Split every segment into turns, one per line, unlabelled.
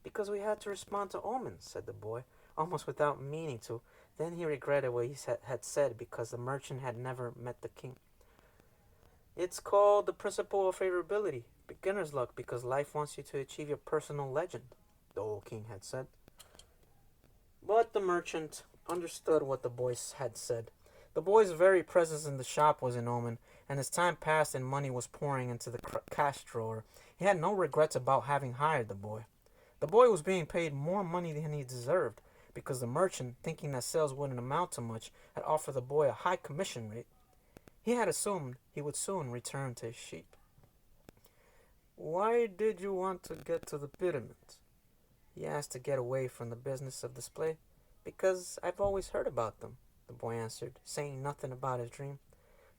Because we had to respond to omens, said the boy, almost without meaning to. Then he regretted what he had said because the merchant had never met the king. It's called the principle of favorability, beginner's luck, because life wants you to achieve your personal legend, the old king had said. But the merchant understood what the boy had said. The boy's very presence in the shop was an omen, and as time passed and money was pouring into the cash drawer, he had no regrets about having hired the boy. The boy was being paid more money than he deserved, because the merchant, thinking that sales wouldn't amount to much, had offered the boy a high commission rate. He had assumed he would soon return to his sheep. Why did you want to get to the pyramids? He asked, to get away from the business of display. Because I've always heard about them, the boy answered, saying nothing about his dream.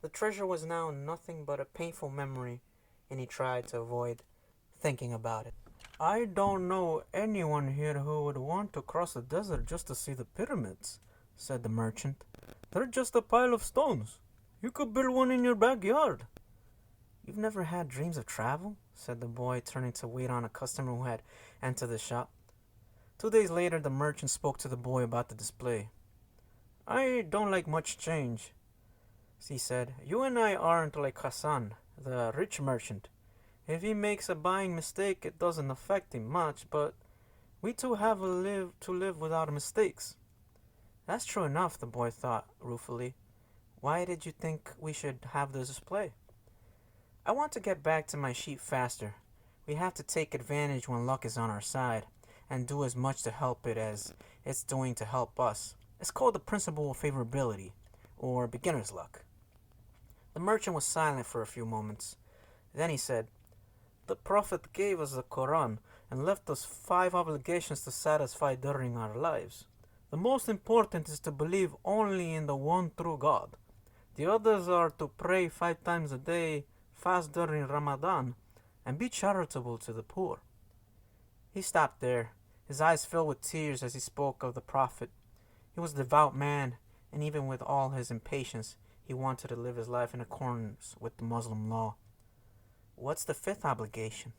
The treasure was now nothing but a painful memory, and he tried to avoid thinking about it. I don't know anyone here who would want to cross the desert just to see the pyramids, said the merchant. They're just a pile of stones. You could build one in your backyard. You've never had dreams of travel? Said the boy, turning to wait on a customer who had entered the shop. 2 days later, the merchant spoke to the boy about the display. I don't like much change, he said. You and I aren't like Hassan, the rich merchant. If he makes a buying mistake, it doesn't affect him much, but we two have to live without mistakes. That's true enough, the boy thought ruefully. Why did you think we should have the display? I want to get back to my sheep faster. We have to take advantage when luck is on our side, and do as much to help it as it's doing to help us. It's called the principle of favorability, or beginner's luck. The merchant was silent for a few moments. Then he said, The Prophet gave us the Quran and left us 5 obligations to satisfy during our lives. The most important is to believe only in the one true God. The others are to pray 5 times a day, fast during Ramadan, and be charitable to the poor. He stopped there, his eyes filled with tears as he spoke of the Prophet. He was a devout man, and even with all his impatience, he wanted to live his life in accordance with the Muslim law. What's the 5th obligation?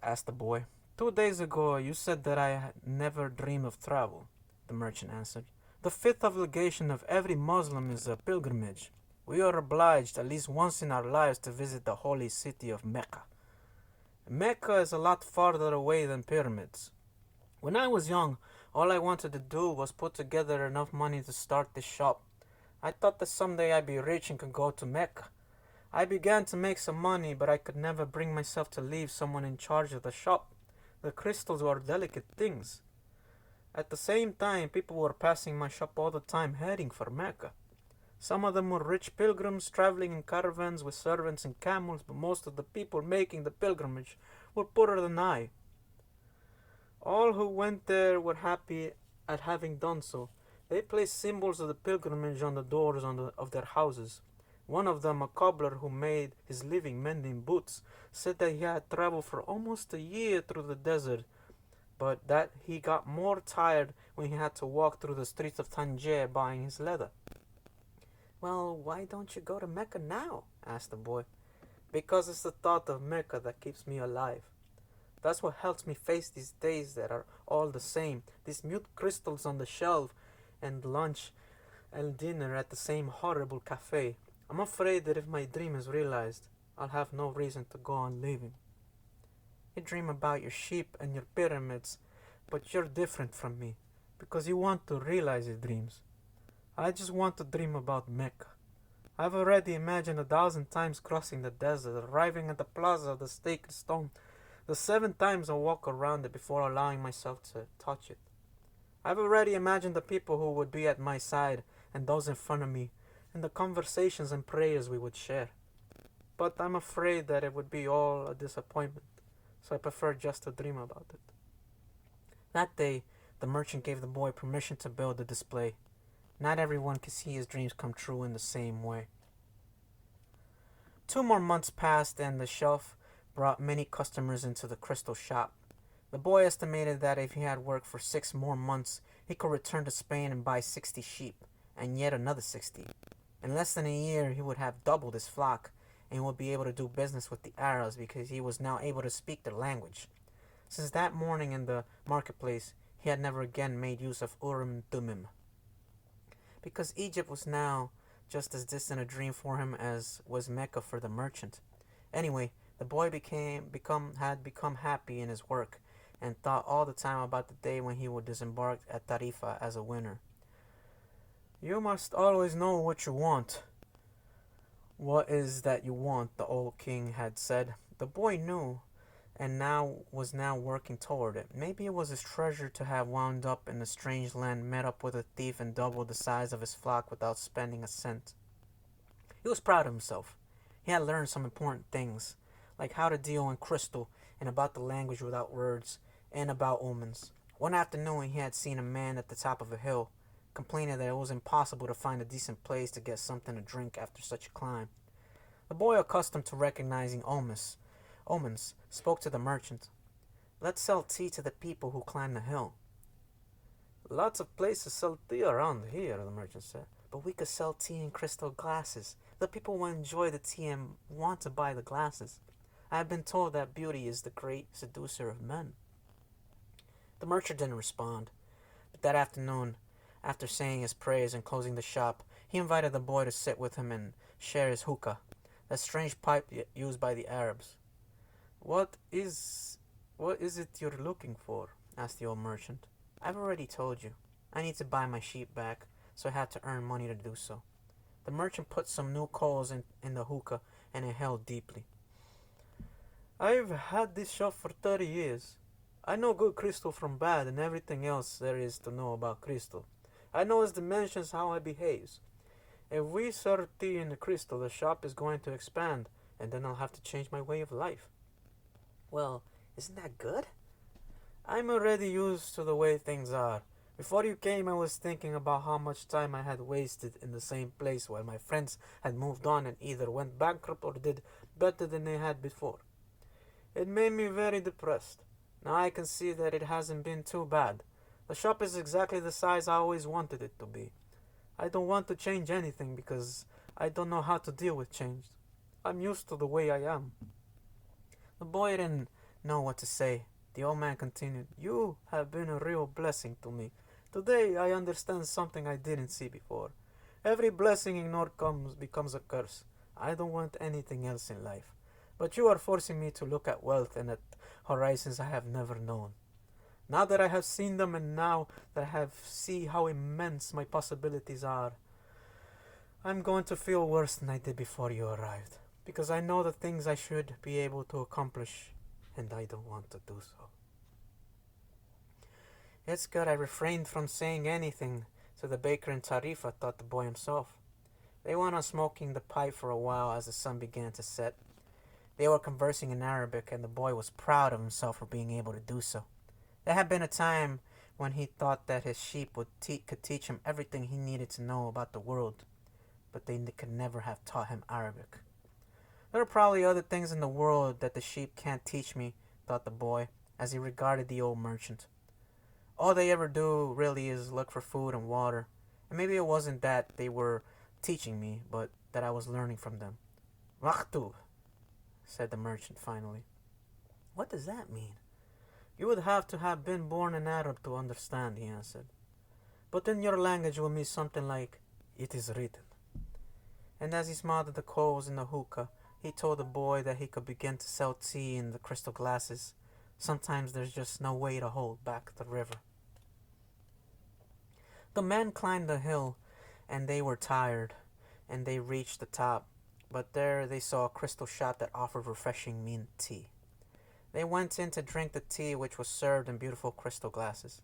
Asked the boy. 2 days ago, you said that I never dreamed of travel, the merchant answered. The 5th obligation of every Muslim is a pilgrimage. We are obliged at least once in our lives to visit the holy city of Mecca. Mecca is a lot farther away than pyramids. When I was young, all I wanted to do was put together enough money to start this shop. I thought that someday I'd be rich and could go to Mecca. I began to make some money, but I could never bring myself to leave someone in charge of the shop. The crystals were delicate things. At the same time, people were passing my shop all the time heading for Mecca. Some of them were rich pilgrims traveling in caravans with servants and camels, but most of the people making the pilgrimage were poorer than I. All who went there were happy at having done so. They placed symbols of the pilgrimage on the doors of their houses. One of them, a cobbler who made his living mending boots, said that he had traveled for almost a year through the desert, but that he got more tired when he had to walk through the streets of Tangier buying his leather. Well, why don't you go to Mecca now? Asked the boy. Because it's the thought of Mecca that keeps me alive. That's what helps me face these days that are all the same. These mute crystals on the shelf, and lunch and dinner at the same horrible cafe. I'm afraid that if my dream is realized, I'll have no reason to go on living. You dream about your sheep and your pyramids, but you're different from me, because you want to realize your dreams. I just want to dream about Mecca. I've already imagined 1,000 times crossing the desert, arriving at the plaza of the sacred stone. The 7 times I'll walk around it before allowing myself to touch it. I've already imagined the people who would be at my side and those in front of me, and the conversations and prayers we would share. But I'm afraid that it would be all a disappointment, so I prefer just to dream about it. That day, the merchant gave the boy permission to build the display. Not everyone can see his dreams come true in the same way. 2 more months passed, and the shelf brought many customers into the crystal shop. The boy estimated that if he had worked for 6 more months, he could return to Spain and buy 60 sheep, and yet another 60. In less than a year, he would have doubled his flock, and would be able to do business with the Arabs because he was now able to speak their language. Since that morning in the marketplace, he had never again made use of Urim and Thummim, because Egypt was now just as distant a dream for him as was Mecca for the merchant. Anyway, the boy had become happy in his work, and thought all the time about the day when he would disembark at Tarifa as a winner. You must always know what you want. What is that you want? The old king had said. The boy knew, and now working toward it. Maybe it was his treasure to have wound up in a strange land, met up with a thief, and doubled the size of his flock without spending a cent. He was proud of himself. He had learned some important things, like how to deal in crystal, and about the language without words, and about omens. One afternoon he had seen a man at the top of a hill, complaining that it was impossible to find a decent place to get something to drink after such a climb. The boy, accustomed to recognizing omens, spoke to the merchant. Let's sell tea to the people who climb the hill. Lots of places sell tea around here, the merchant said. But we could sell tea in crystal glasses. The people will enjoy the tea and want to buy the glasses. I have been told that beauty is the great seducer of men. The merchant didn't respond, but that afternoon, after saying his prayers and closing the shop, he invited the boy to sit with him and share his hookah, that strange pipe used by the Arabs. What is it you're looking for? Asked the old merchant. I've already told you. I need to buy my sheep back, so I have to earn money to do so. The merchant put some new coals in the hookah and inhaled deeply. I've had this shop for 30 years. I know good crystal from bad and everything else there is to know about crystal. I know its dimensions, how it behaves. If we serve tea in the crystal, the shop is going to expand, and then I'll have to change my way of life. Well, isn't that good? I'm already used to the way things are. Before you came, I was thinking about how much time I had wasted in the same place while my friends had moved on and either went bankrupt or did better than they had before. It made me very depressed. Now I can see that it hasn't been too bad. The shop is exactly the size I always wanted it to be. I don't want to change anything because I don't know how to deal with change. I'm used to the way I am. The boy didn't know what to say. The old man continued, You have been a real blessing to me. Today I understand something I didn't see before. Every blessing ignored becomes a curse. I don't want anything else in life. But you are forcing me to look at wealth and at horizons I have never known. Now that I have seen them and now that I have seen how immense my possibilities are, I'm going to feel worse than I did before you arrived, because I know the things I should be able to accomplish, and I don't want to do so. It's good I refrained from saying anything to the baker in Tarifa, thought the boy himself. They went on smoking the pipe for a while as the sun began to set. They were conversing in Arabic, and the boy was proud of himself for being able to do so. There had been a time when he thought that his sheep could teach him everything he needed to know about the world, but they could never have taught him Arabic. There are probably other things in the world that the sheep can't teach me, thought the boy, as he regarded the old merchant. All they ever do really is look for food and water, and maybe it wasn't that they were teaching me, but that I was learning from them. Maktub, said the merchant finally. What does that mean? You would have to have been born an Arab to understand, he answered. But in your language will mean something like, it is written. And as he smiled at the coals in the hookah, he told the boy that he could begin to sell tea in the crystal glasses. Sometimes there's just no way to hold back the river. The men climbed the hill, and they were tired, and they reached the top. But there they saw a crystal shop that offered refreshing mint tea. They went in to drink the tea, which was served in beautiful crystal glasses.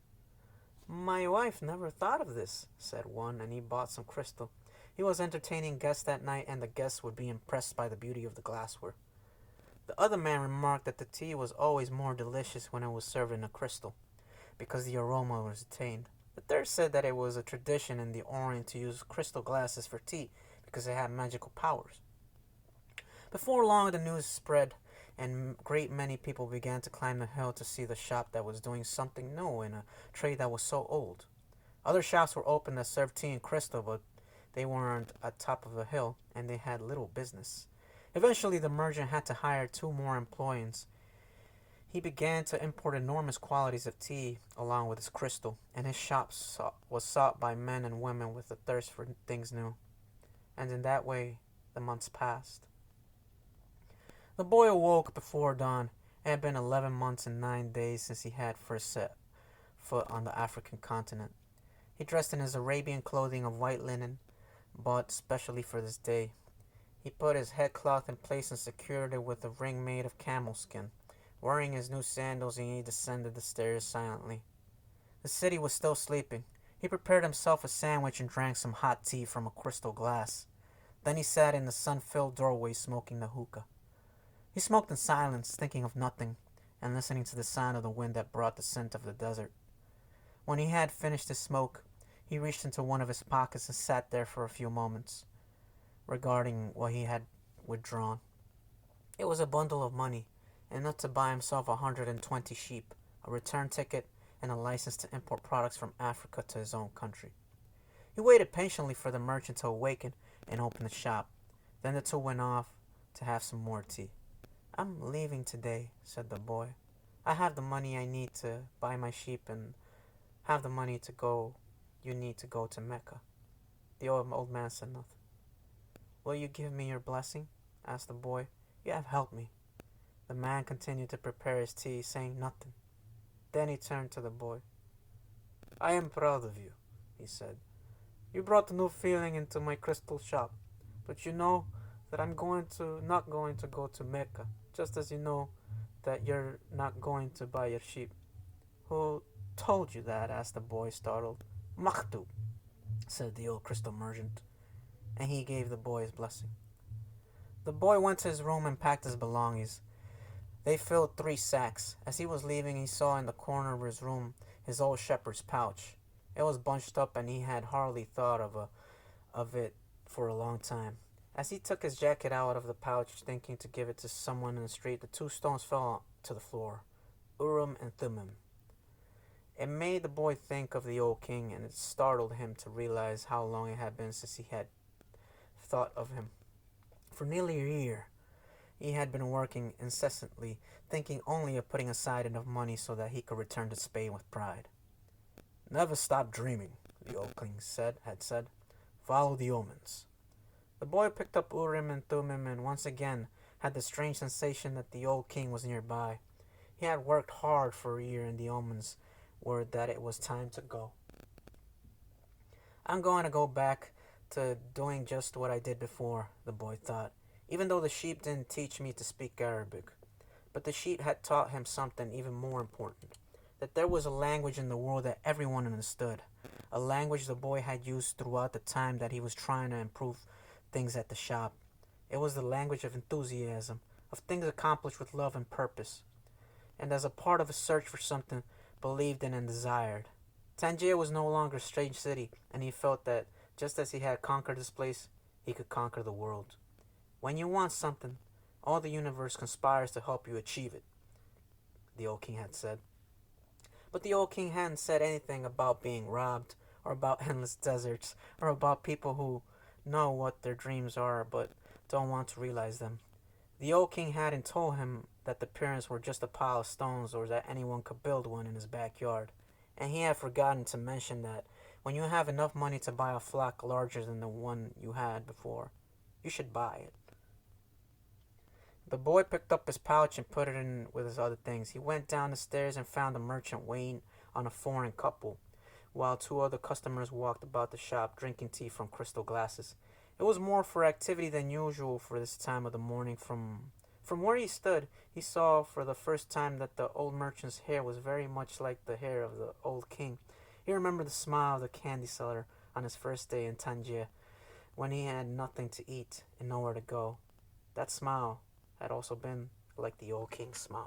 My wife never thought of this, said one, and he bought some crystal. He was entertaining guests that night, and the guests would be impressed by the beauty of the glassware. The other man remarked that the tea was always more delicious when it was served in a crystal, because the aroma was attained. The third said that it was a tradition in the Orient to use crystal glasses for tea, because they had magical powers. Before long, the news spread, and a great many people began to climb the hill to see the shop that was doing something new in a trade that was so old. Other shops were open that served tea in crystal, but they weren't at the top of the hill, and they had little business. Eventually, the merchant had to hire 2 more employees. He began to import enormous quantities of tea along with his crystal, and his shop was sought by men and women with a thirst for things new. And in that way, the months passed. The boy awoke before dawn. It had been 11 months and 9 days since he had first set foot on the African continent. He dressed in his Arabian clothing of white linen, bought specially for this day. He put his headcloth in place and secured it with a ring made of camel skin. Wearing his new sandals, he descended the stairs silently. The city was still sleeping. He prepared himself a sandwich and drank some hot tea from a crystal glass. Then he sat in the sun-filled doorway smoking the hookah. He smoked in silence, thinking of nothing, and listening to the sound of the wind that brought the scent of the desert. When he had finished his smoke, he reached into one of his pockets and sat there for a few moments, regarding what he had withdrawn. It was a bundle of money, enough to buy himself 120 sheep, a return ticket, and a license to import products from Africa to his own country. He waited patiently for the merchant to awaken and open the shop. Then the two went off to have some more tea. "I'm leaving today," said the boy. "I have the money I need to buy my sheep and have the money to go you need to go to Mecca." The old man said nothing. "Will you give me your blessing?" asked the boy. "You have helped me." The man continued to prepare his tea, saying nothing. Then he turned to the boy. "I am proud of you," he said. "You brought a new feeling into my crystal shop. But you know that I'm not going to go to Mecca, just as you know that you're not going to buy your sheep." "Who told you that?" asked the boy, startled. "Maktub," said the old crystal merchant, and he gave the boy his blessing. The boy went to his room and packed his belongings. They filled 3 sacks. As he was leaving, he saw in the corner of his room his old shepherd's pouch. It was bunched up, and he had hardly thought of it for a long time. As he took his jacket out of the pouch, thinking to give it to someone in the street, the 2 stones fell to the floor. Urim and Thummim. It made the boy think of the old king, and it startled him to realize how long it had been since he had thought of him. For nearly a year, he had been working incessantly, thinking only of putting aside enough money so that he could return to Spain with pride. "Never stop dreaming," the old king had said. "Follow the omens." The boy picked up Urim and Thummim and once again had the strange sensation that the old king was nearby. He had worked hard for a year, and the omens were that it was time to go. "I'm going to go back to doing just what I did before," the boy thought, "even though the sheep didn't teach me to speak Arabic." But the sheep had taught him something even more important, that there was a language in the world that everyone understood, a language the boy had used throughout the time that he was trying to improve things at the shop. It was the language of enthusiasm, of things accomplished with love and purpose, and as a part of a search for something believed in and desired. Tangier was no longer a strange city, and he felt that just as he had conquered this place, he could conquer the world. When you want something, all the universe conspires to help you achieve it, the old king had said. But the old king hadn't said anything about being robbed, or about endless deserts, or about people who know what their dreams are but don't want to realize them. The old king hadn't told him that the pyramids were just a pile of stones or that anyone could build one in his backyard. And he had forgotten to mention that when you have enough money to buy a flock larger than the one you had before, you should buy it. The boy picked up his pouch and put it in with his other things. He went down the stairs and found the merchant waiting on a foreign couple, while 2 other customers walked about the shop drinking tea from crystal glasses. It was more for activity than usual for this time of the morning. From where he stood, he saw for the first time that the old merchant's hair was very much like the hair of the old king. He remembered the smile of the candy seller on his first day in Tangier, when he had nothing to eat and nowhere to go. That smile had also been like the old king's smile.